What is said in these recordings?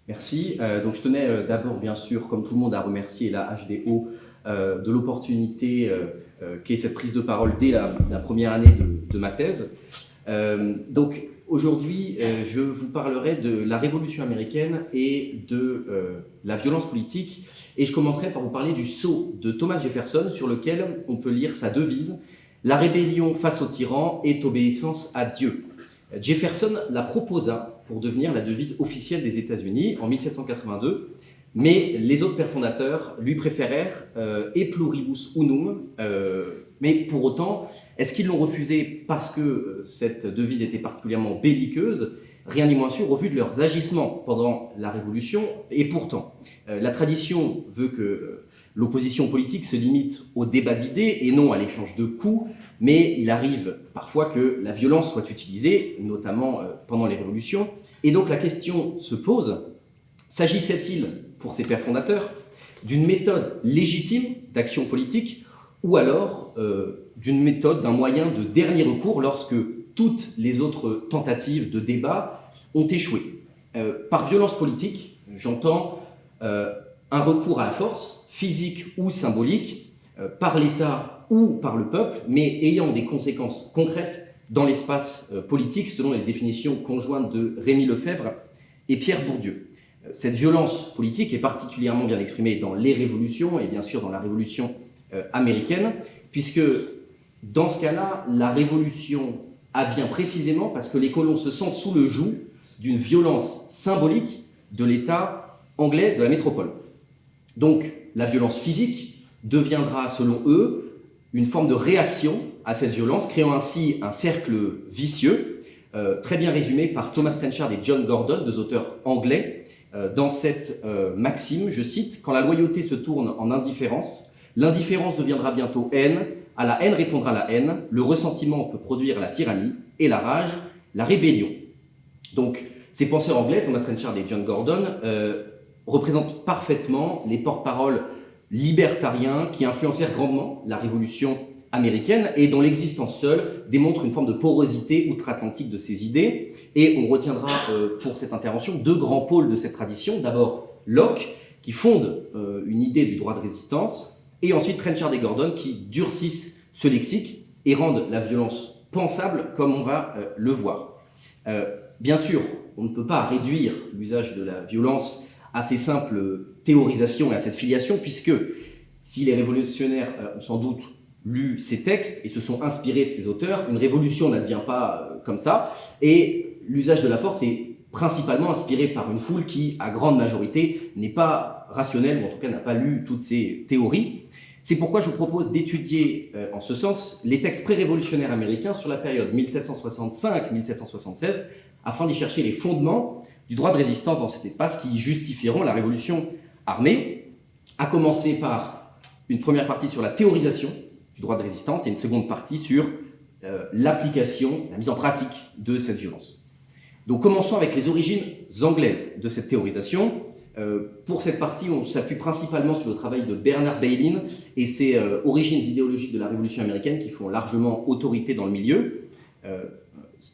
Merci. Donc je tenais d'abord, bien sûr, comme tout le monde, à remercier la HDO de l'opportunité qu'est cette prise de parole dès la première année de ma thèse. Donc aujourd'hui, je vous parlerai de la Révolution américaine et de la violence politique. Et je commencerai par vous parler du sceau de Thomas Jefferson, sur lequel on peut lire sa devise « La rébellion face au tyran est obéissance à Dieu ». Jefferson la proposa pour devenir la devise officielle des États-Unis en 1782, mais les autres pères fondateurs lui préférèrent E pluribus unum, mais pour autant, est-ce qu'ils l'ont refusée parce que cette devise était particulièrement belliqueuse? Rien ni moins sûr au vu de leurs agissements pendant la Révolution. Et pourtant, la tradition veut que l'opposition politique se limite au débat d'idées et non à l'échange de coups, mais il arrive parfois que la violence soit utilisée, notamment pendant les révolutions. Et donc la question se pose, s'agissait-il, pour ces pères fondateurs, d'une méthode légitime d'action politique ou alors d'une méthode, d'un moyen de dernier recours lorsque toutes les autres tentatives de débat ont échoué? Par violence politique, j'entends un recours à la force, physique ou symbolique, par l'État ou par le peuple, mais ayant des conséquences concrètes dans l'espace politique, selon les définitions conjointes de Rémi Lefebvre et Pierre Bourdieu. Cette violence politique est particulièrement bien exprimée dans les révolutions, et bien sûr dans la Révolution américaine, puisque dans ce cas-là, la révolution advient précisément parce que les colons se sentent sous le joug d'une violence symbolique de l'État anglais de la métropole. Donc la violence physique deviendra, selon eux, une forme de réaction à cette violence, créant ainsi un cercle vicieux, très bien résumé par Thomas Trenchard et John Gordon, deux auteurs anglais, dans cette maxime, je cite, « Quand la loyauté se tourne en indifférence, l'indifférence deviendra bientôt haine, à la haine répondra la haine, le ressentiment peut produire la tyrannie, et la rage, la rébellion. » Donc, ces penseurs anglais, Thomas Trenchard et John Gordon, représentent parfaitement les porte-paroles libertariens qui influencèrent grandement la Révolution américaine et dont l'existence seule démontre une forme de porosité outre-Atlantique de ces idées. Et on retiendra pour cette intervention deux grands pôles de cette tradition. D'abord Locke, qui fonde une idée du droit de résistance, et ensuite Trenchard et Gordon, qui durcissent ce lexique et rendent la violence pensable, comme on va le voir. Bien sûr, on ne peut pas réduire l'usage de la violence à ces simples théorisations et à cette filiation, puisque si les révolutionnaires ont sans doute lu ces textes et se sont inspirés de ces auteurs, une révolution n'advient pas comme ça, et l'usage de la force est principalement inspiré par une foule qui, à grande majorité, n'est pas rationnelle, ou en tout cas n'a pas lu toutes ces théories. C'est pourquoi je vous propose d'étudier en ce sens les textes pré-révolutionnaires américains sur la période 1765-1776, afin d'y chercher les fondements du droit de résistance dans cet espace qui justifieront la révolution armée, à commencer par une première partie sur la théorisation du droit de résistance et une seconde partie sur l'application, la mise en pratique de cette violence. Donc commençons avec les origines anglaises de cette théorisation. Pour cette partie, on s'appuie principalement sur le travail de Bernard Bailyn et ses origines idéologiques de la Révolution américaine qui font largement autorité dans le milieu.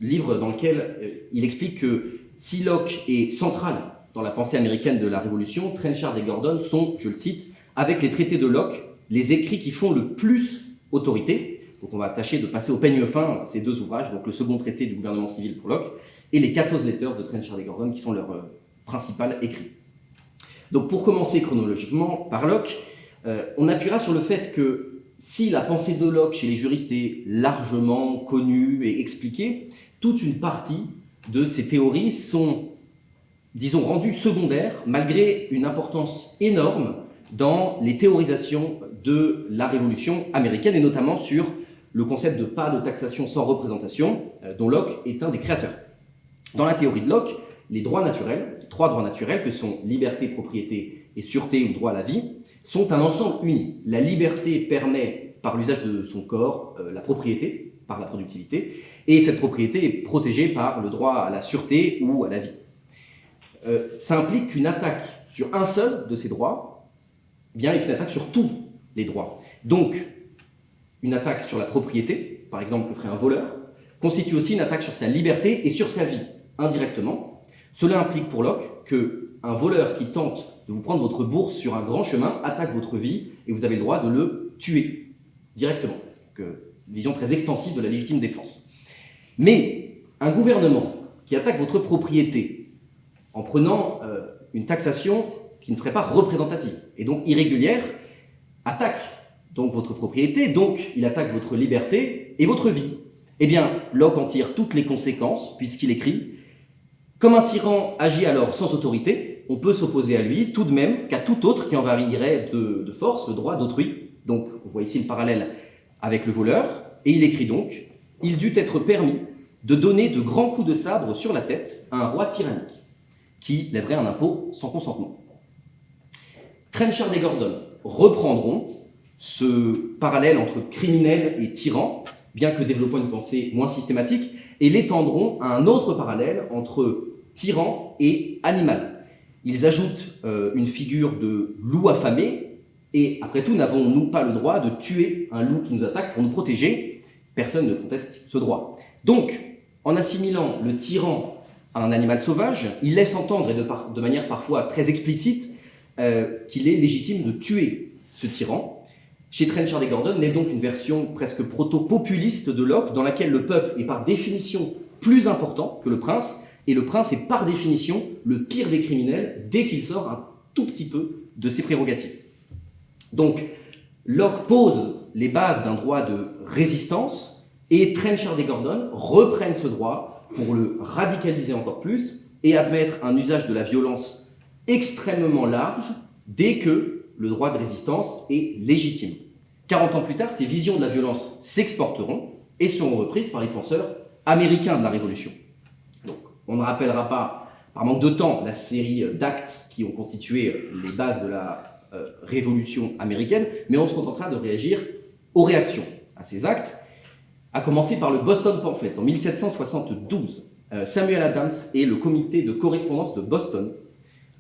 Livre dans lequel il explique que si Locke est central dans la pensée américaine de la Révolution, Trenchard et Gordon sont, je le cite, avec les traités de Locke, les écrits qui font le plus autorité. Donc on va tâcher de passer au peigne fin ces deux ouvrages, donc le second traité du gouvernement civil pour Locke et les 14 letters de Trenchard et Gordon qui sont leurs principal écrits. Donc pour commencer chronologiquement par Locke, on appuiera sur le fait que si la pensée de Locke chez les juristes est largement connue et expliquée, toute une partie de ces théories sont, disons, rendues secondaires malgré une importance énorme dans les théorisations de la Révolution américaine et notamment sur le concept de pas de taxation sans représentation dont Locke est un des créateurs. Dans la théorie de Locke, les droits naturels, les trois droits naturels que sont liberté, propriété et sûreté ou droit à la vie, sont un ensemble uni. La liberté permet, par l'usage de son corps, la propriété, par la productivité, et cette propriété est protégée par le droit à la sûreté ou à la vie. Ça implique qu'une attaque sur un seul de ces droits est une attaque sur tous les droits. Donc, une attaque sur la propriété, par exemple que ferait un voleur, constitue aussi une attaque sur sa liberté et sur sa vie, indirectement. Cela implique pour Locke qu'un voleur qui tente de vous prendre votre bourse sur un grand chemin attaque votre vie et vous avez le droit de le tuer directement. Donc, vision très extensive de la légitime défense. Mais un gouvernement qui attaque votre propriété en prenant une taxation qui ne serait pas représentative et donc irrégulière, attaque donc votre propriété, donc il attaque votre liberté et votre vie. Eh bien, Locke en tire toutes les conséquences, puisqu'il écrit « Comme un tyran agit alors sans autorité, on peut s'opposer à lui tout de même qu'à tout autre qui envahirait de force le droit d'autrui. » Donc, on voit ici le parallèle avec le voleur, et il écrit donc « Il dut être permis de donner de grands coups de sabre sur la tête à un roi tyrannique, qui lèverait un impôt sans consentement. » Trenchard et Gordon reprendront ce parallèle entre criminel et tyran, bien que développant une pensée moins systématique, et l'étendront à un autre parallèle entre tyran et animal. Ils ajoutent une figure de loup affamé, et après tout, n'avons-nous pas le droit de tuer un loup qui nous attaque pour nous protéger? Personne ne conteste ce droit. Donc, en assimilant le tyran à un animal sauvage, il laisse entendre, et de manière parfois très explicite, qu'il est légitime de tuer ce tyran. Chez Trenchard et Gordon naît donc une version presque proto-populiste de Locke, dans laquelle le peuple est par définition plus important que le prince, et le prince est par définition le pire des criminels dès qu'il sort un tout petit peu de ses prérogatives. Donc, Locke pose les bases d'un droit de résistance, et Trenchard et Gordon reprennent ce droit pour le radicaliser encore plus et admettre un usage de la violence extrêmement large dès que le droit de résistance est légitime. 40 ans plus tard, ces visions de la violence s'exporteront et seront reprises par les penseurs américains de la Révolution. Donc, on ne rappellera pas, par manque de temps, la série d'actes qui ont constitué les bases de la Révolution américaine, mais on se contentera de réagir aux réactions à ces actes, à commencer par le Boston Pamphlet en 1772. Samuel Adams et le comité de correspondance de Boston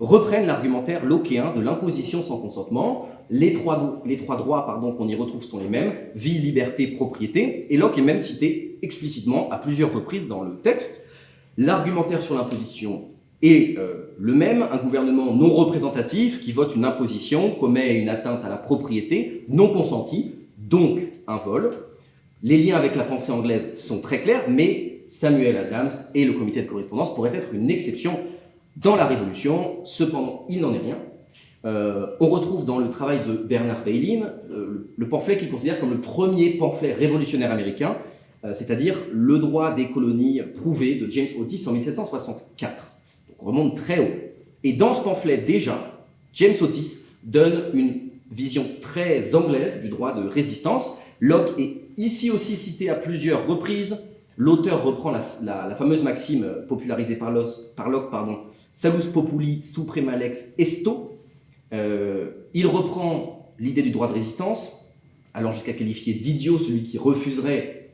reprennent l'argumentaire lockéen de l'imposition sans consentement. Les trois droits qu'on y retrouve sont les mêmes, vie, liberté, propriété, et Locke est même cité explicitement à plusieurs reprises dans le texte. L'argumentaire sur l'imposition est le même, un gouvernement non représentatif qui vote une imposition commet une atteinte à la propriété non consentie, donc un vol. Les liens avec la pensée anglaise sont très clairs, mais Samuel Adams et le comité de correspondance pourraient être une exception dans la Révolution. Cependant, il n'en est rien. On retrouve dans le travail de Bernard Bailyn le pamphlet qu'il considère comme le premier pamphlet révolutionnaire américain, c'est-à-dire le droit des colonies prouvé de James Otis en 1764. Donc on remonte très haut. Et dans ce pamphlet, déjà, James Otis donne une vision très anglaise du droit de résistance. Locke est ici aussi cité à plusieurs reprises. L'auteur reprend la fameuse maxime popularisée par Locke, Salus populi suprema lex esto. Il reprend l'idée du droit de résistance, allant jusqu'à qualifier d'idiot celui qui refuserait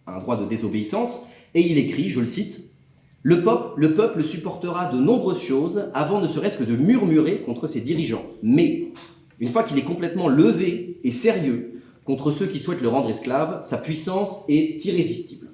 un droit de désobéissance, et il écrit, je le cite, « Le peuple supportera de nombreuses choses avant ne serait-ce que de murmurer contre ses dirigeants. Mais, une fois qu'il est complètement levé et sérieux contre ceux qui souhaitent le rendre esclave, sa puissance est irrésistible. »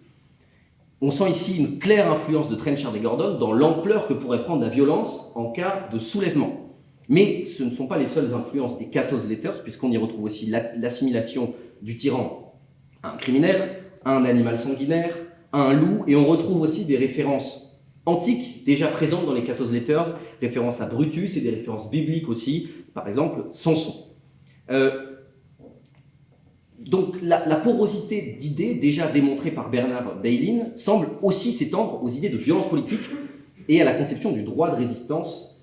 On sent ici une claire influence de Trenchard et Gordon dans l'ampleur que pourrait prendre la violence en cas de soulèvement. Mais ce ne sont pas les seules influences des Cato's Letters, puisqu'on y retrouve aussi l'assimilation du tyran à un criminel, à un animal sanguinaire, à un loup, et on retrouve aussi des références antiques déjà présentes dans les Cato's Letters, références à Brutus et des références bibliques aussi, par exemple Samson. Donc la porosité d'idées déjà démontrée par Bernard Bailyn semble aussi s'étendre aux idées de violence politique et à la conception du droit de résistance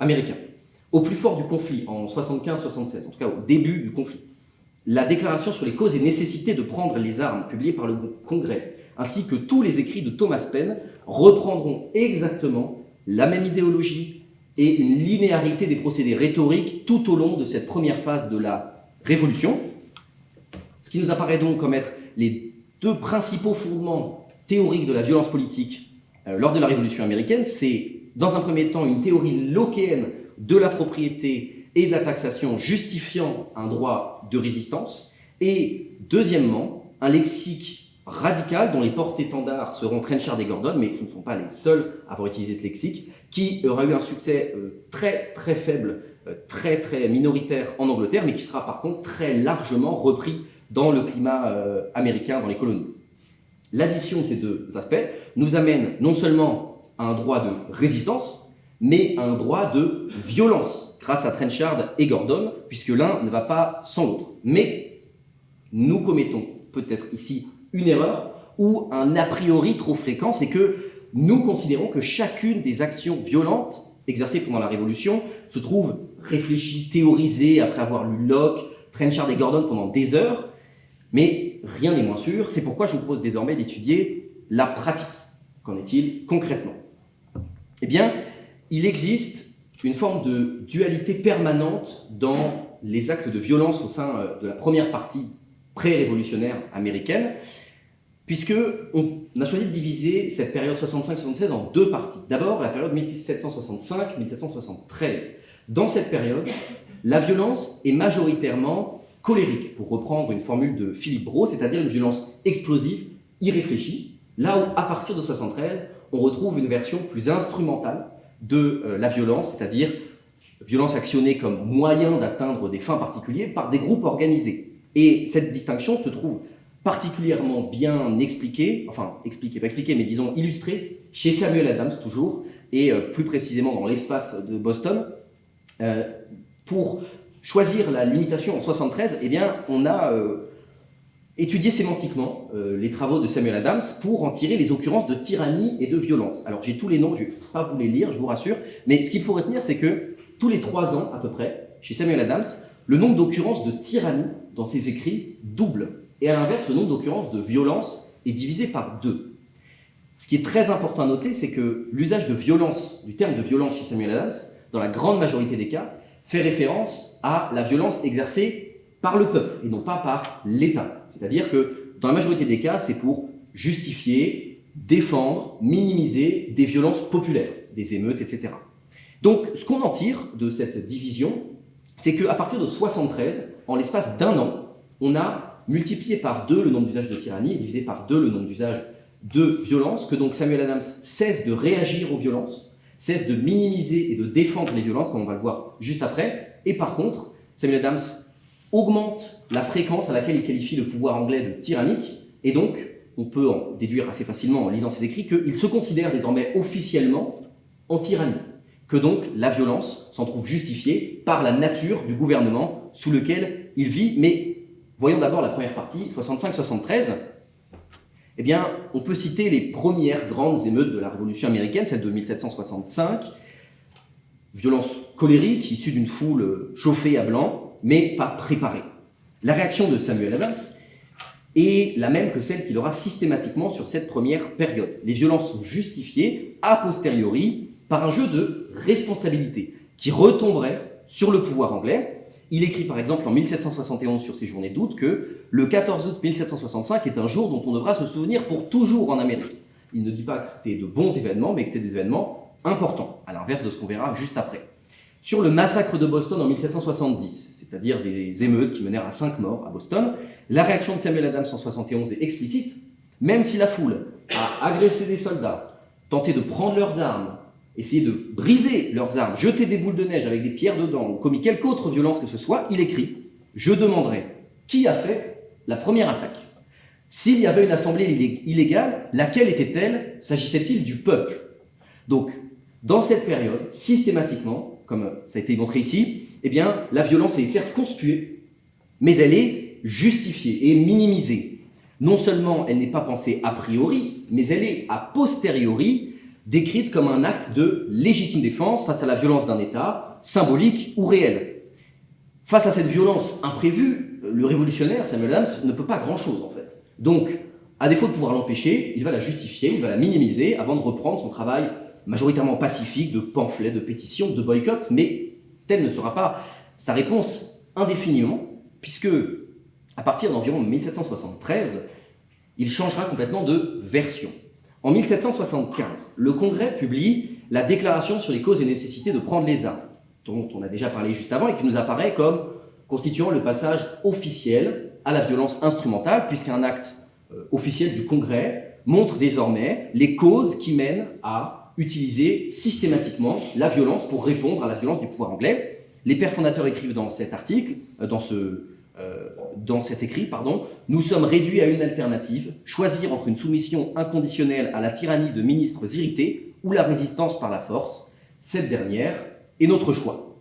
américain. Au plus fort du conflit, en 75-76, en tout cas au début du conflit, la déclaration sur les causes et nécessités de prendre les armes, publiée par le Congrès, ainsi que tous les écrits de Thomas Paine, reprendront exactement la même idéologie et une linéarité des procédés rhétoriques tout au long de cette première phase de la Révolution. Ce qui nous apparaît donc comme être les deux principaux fondements théoriques de la violence politique lors de la Révolution américaine, c'est dans un premier temps une théorie lockéenne de la propriété et de la taxation justifiant un droit de résistance, et deuxièmement un lexique radicales dont les porte-étendards seront Trenchard et Gordon, mais ce ne sont pas les seuls à avoir utilisé ce lexique, qui aura eu un succès très très faible, très très minoritaire en Angleterre, mais qui sera par contre très largement repris dans le climat américain, dans les colonies. L'addition de ces deux aspects nous amène non seulement à un droit de résistance, mais à un droit de violence, grâce à Trenchard et Gordon, puisque l'un ne va pas sans l'autre. Mais nous commettons peut-être ici une erreur ou un a priori trop fréquent, c'est que nous considérons que chacune des actions violentes exercées pendant la Révolution se trouve réfléchie, théorisée après avoir lu Locke, Trenchard et Gordon pendant des heures, mais rien n'est moins sûr. C'est pourquoi je vous propose désormais d'étudier la pratique. Qu'en est-il concrètement? Eh bien, il existe une forme de dualité permanente dans les actes de violence au sein de la première partie pré-révolutionnaire américaine, puisqu'on a choisi de diviser cette période 65-76 en deux parties. D'abord, la période 1765-1773. Dans cette période, la violence est majoritairement colérique, pour reprendre une formule de Philippe Brault, c'est-à-dire une violence explosive, irréfléchie, là où, à partir de 73, on retrouve une version plus instrumentale de la violence, c'est-à-dire violence actionnée comme moyen d'atteindre des fins particulières par des groupes organisés. Et cette distinction se trouve particulièrement bien expliquée, mais disons illustrée, chez Samuel Adams toujours, et plus précisément dans l'espace de Boston. Pour choisir la limitation en 73, eh bien, on a étudié sémantiquement les travaux de Samuel Adams pour en tirer les occurrences de tyrannie et de violence. Alors j'ai tous les noms, je ne vais pas vous les lire, je vous rassure, mais ce qu'il faut retenir, c'est que tous les 3 ans à peu près, chez Samuel Adams, le nombre d'occurrences de tyrannie dans ses écrits double. Et à l'inverse, le nombre d'occurrences de violence est divisé par 2. Ce qui est très important à noter, c'est que l'usage de violence, du terme de violence chez Samuel Adams, dans la grande majorité des cas, fait référence à la violence exercée par le peuple et non pas par l'État. C'est-à-dire que dans la majorité des cas, c'est pour justifier, défendre, minimiser des violences populaires, des émeutes, etc. Donc, ce qu'on en tire de cette division, c'est qu'à partir de 73, en l'espace d'1 an, on a multiplié par 2 le nombre d'usages de tyrannie et divisé par 2 le nombre d'usages de violence, que donc Samuel Adams cesse de réagir aux violences, cesse de minimiser et de défendre les violences, comme on va le voir juste après. Et par contre, Samuel Adams augmente la fréquence à laquelle il qualifie le pouvoir anglais de tyrannique, et donc on peut en déduire assez facilement en lisant ses écrits qu'il se considère désormais officiellement en tyrannie, que donc la violence s'en trouve justifiée par la nature du gouvernement sous lequel il vit. Mais voyons d'abord la première partie, 65-73. Eh bien, on peut citer les premières grandes émeutes de la Révolution américaine, celle de 1765, violence colérique issue d'une foule chauffée à blanc, mais pas préparée. La réaction de Samuel Adams est la même que celle qu'il aura systématiquement sur cette première période. Les violences sont justifiées a posteriori par un jeu de responsabilité qui retomberait sur le pouvoir anglais. Il écrit par exemple en 1771 sur ses journées d'août que le 14 août 1765 est un jour dont on devra se souvenir pour toujours en Amérique. Il ne dit pas que c'était de bons événements, mais que c'était des événements importants, à l'inverse de ce qu'on verra juste après. Sur le massacre de Boston en 1770, c'est-à-dire des émeutes qui menèrent à 5 morts à Boston, la réaction de Samuel Adams en 71 est explicite. Même si la foule a agressé des soldats, tenté de prendre leurs armes, essayer de briser leurs armes, jeter des boules de neige avec des pierres dedans, ou commis quelque autre violence que ce soit, il écrit « Je demanderai qui a fait la première attaque. S'il y avait une assemblée illégale, laquelle était-elle? S'agissait-il du peuple ?» Donc, dans cette période, systématiquement, comme ça a été montré ici, eh bien, la violence est certes conspuée, mais elle est justifiée et minimisée. Non seulement elle n'est pas pensée a priori, mais elle est a posteriori décrite comme un acte de légitime défense face à la violence d'un État, symbolique ou réel. Face à cette violence imprévue, le révolutionnaire Samuel Adams ne peut pas grand-chose en fait. Donc, à défaut de pouvoir l'empêcher, il va la justifier, il va la minimiser avant de reprendre son travail majoritairement pacifique de pamphlets, de pétitions, de boycotts, mais telle ne sera pas sa réponse indéfiniment, puisque à partir d'environ 1773, il changera complètement de version. En 1775, le Congrès publie la Déclaration sur les causes et nécessités de prendre les armes, dont on a déjà parlé juste avant et qui nous apparaît comme constituant le passage officiel à la violence instrumentale, puisqu'un acte officielle du Congrès montre désormais les causes qui mènent à utiliser systématiquement la violence pour répondre à la violence du pouvoir anglais. Les pères fondateurs écrivent dans cet article, dans cet écrit, nous sommes réduits à une alternative, choisir entre une soumission inconditionnelle à la tyrannie de ministres irrités ou la résistance par la force. Cette dernière est notre choix.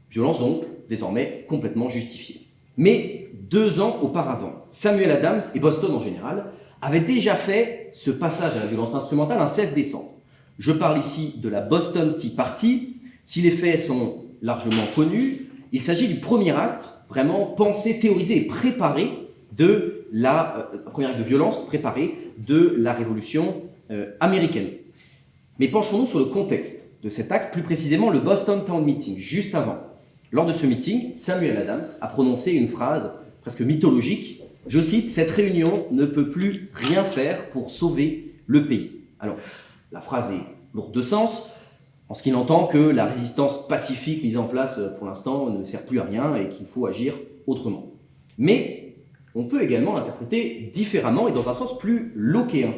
Violence donc, désormais complètement justifiée. Mais 2 ans auparavant, Samuel Adams et Boston en général avaient déjà fait ce passage à la violence instrumentale un 16 décembre. Je parle ici de la Boston Tea Party. Si les faits sont largement connus, il s'agit du premier acte vraiment pensé, théorisé et préparé premier acte de violence préparé de la Révolution américaine. Mais penchons-nous sur le contexte de cet acte, plus précisément le Boston Town Meeting, juste avant. Lors de ce meeting, Samuel Adams a prononcé une phrase presque mythologique. Je cite, « Cette réunion ne peut plus rien faire pour sauver le pays ». Alors, la phrase est lourde de sens, en ce qu'il entend que la résistance pacifique mise en place pour l'instant ne sert plus à rien et qu'il faut agir autrement. Mais on peut également l'interpréter différemment et dans un sens plus lockéen.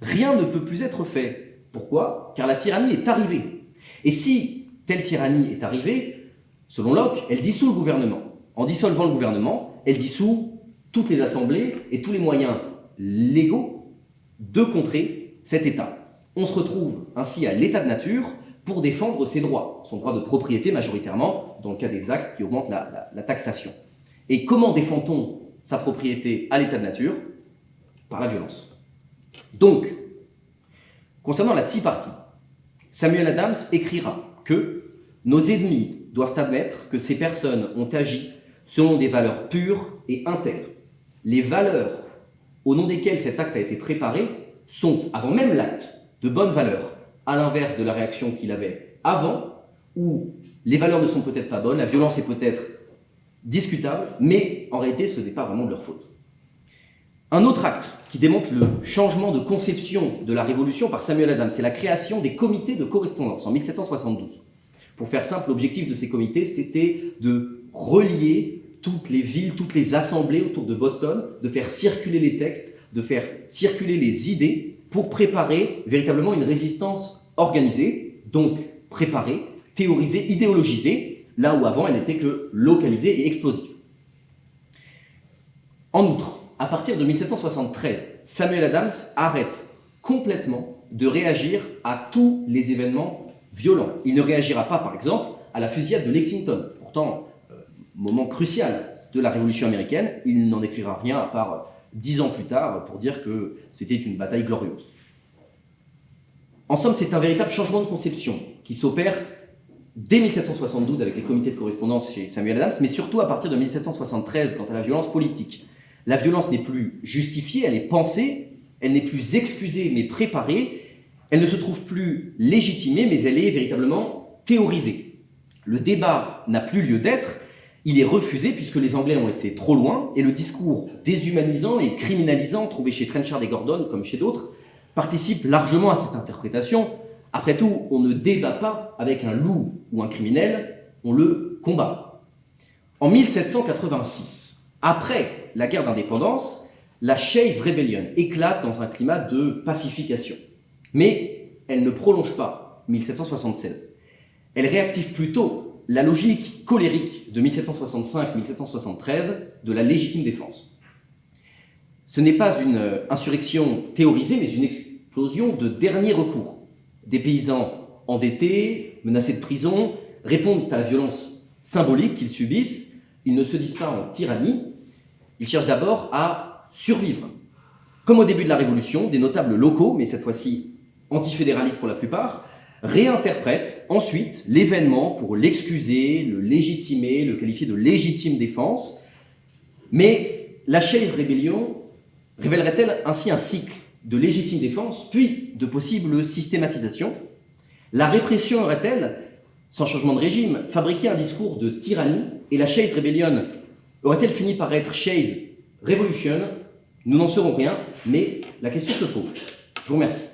Rien ne peut plus être fait. Pourquoi ? Car la tyrannie est arrivée. Et si telle tyrannie est arrivée, selon Locke, elle dissout le gouvernement. En dissolvant le gouvernement, elle dissout toutes les assemblées et tous les moyens légaux de contrer cet État. On se retrouve ainsi à l'état de nature pour défendre ses droits, son droit de propriété majoritairement, dans le cas des axes qui augmentent la taxation. Et comment défend-on sa propriété à l'état de nature ? Par la violence. Donc, concernant la Tea Party, Samuel Adams écrira que nos ennemis doivent admettre que ces personnes ont agi selon des valeurs pures et intègres. Les valeurs au nom desquelles cet acte a été préparé sont, avant même l'acte, de bonnes valeurs, à l'inverse de la réaction qu'il avait avant, où les valeurs ne sont peut-être pas bonnes, la violence est peut-être discutable, mais en réalité ce n'est pas vraiment de leur faute. Un autre acte qui démontre le changement de conception de la Révolution par Samuel Adams, c'est la création des comités de correspondance en 1772. Pour faire simple, l'objectif de ces comités, c'était de relier toutes les villes, toutes les assemblées autour de Boston, de faire circuler les textes, de faire circuler les idées pour préparer véritablement une résistance organisée, donc préparée, théorisée, idéologisée, là où avant elle n'était que localisée et explosive. En outre, à partir de 1773, Samuel Adams arrête complètement de réagir à tous les événements violents. Il ne réagira pas, par exemple, à la fusillade de Lexington, pourtant moment crucial de la Révolution américaine. Il n'en écrira rien à part 10 ans plus tard pour dire que c'était une bataille glorieuse. En somme, c'est un véritable changement de conception qui s'opère dès 1772 avec les comités de correspondance chez Samuel Adams, mais surtout à partir de 1773 quant à la violence politique. La violence n'est plus justifiée, elle est pensée, elle n'est plus excusée mais préparée, elle ne se trouve plus légitimée mais elle est véritablement théorisée. Le débat n'a plus lieu d'être, il est refusé puisque les Anglais ont été trop loin et le discours déshumanisant et criminalisant trouvé chez Trenchard et Gordon comme chez d'autres participe largement à cette interprétation. Après tout, on ne débat pas avec un loup ou un criminel, on le combat. En 1786, après la guerre d'indépendance, la Shays Rebellion éclate dans un climat de pacification. Mais elle ne prolonge pas 1776. Elle réactive plutôt la logique colérique de 1765-1773 de la légitime défense. Ce n'est pas une insurrection théorisée, mais une explosion de dernier recours. Des paysans endettés, menacés de prison, répondent à la violence symbolique qu'ils subissent. Ils ne se disent pas en tyrannie, ils cherchent d'abord à survivre. Comme au début de la Révolution, des notables locaux, mais cette fois-ci antifédéralistes pour la plupart, réinterprètent ensuite l'événement pour l'excuser, le légitimer, le qualifier de légitime défense. Mais la Shays Rebellion révélerait-elle ainsi un cycle de légitime défense, puis de possible systématisation ? La répression aurait-elle, sans changement de régime, fabriqué un discours de tyrannie et la Shays Rebellion aurait-elle fini par être Shays Revolution ? Nous n'en saurons rien, mais la question se pose. Je vous remercie.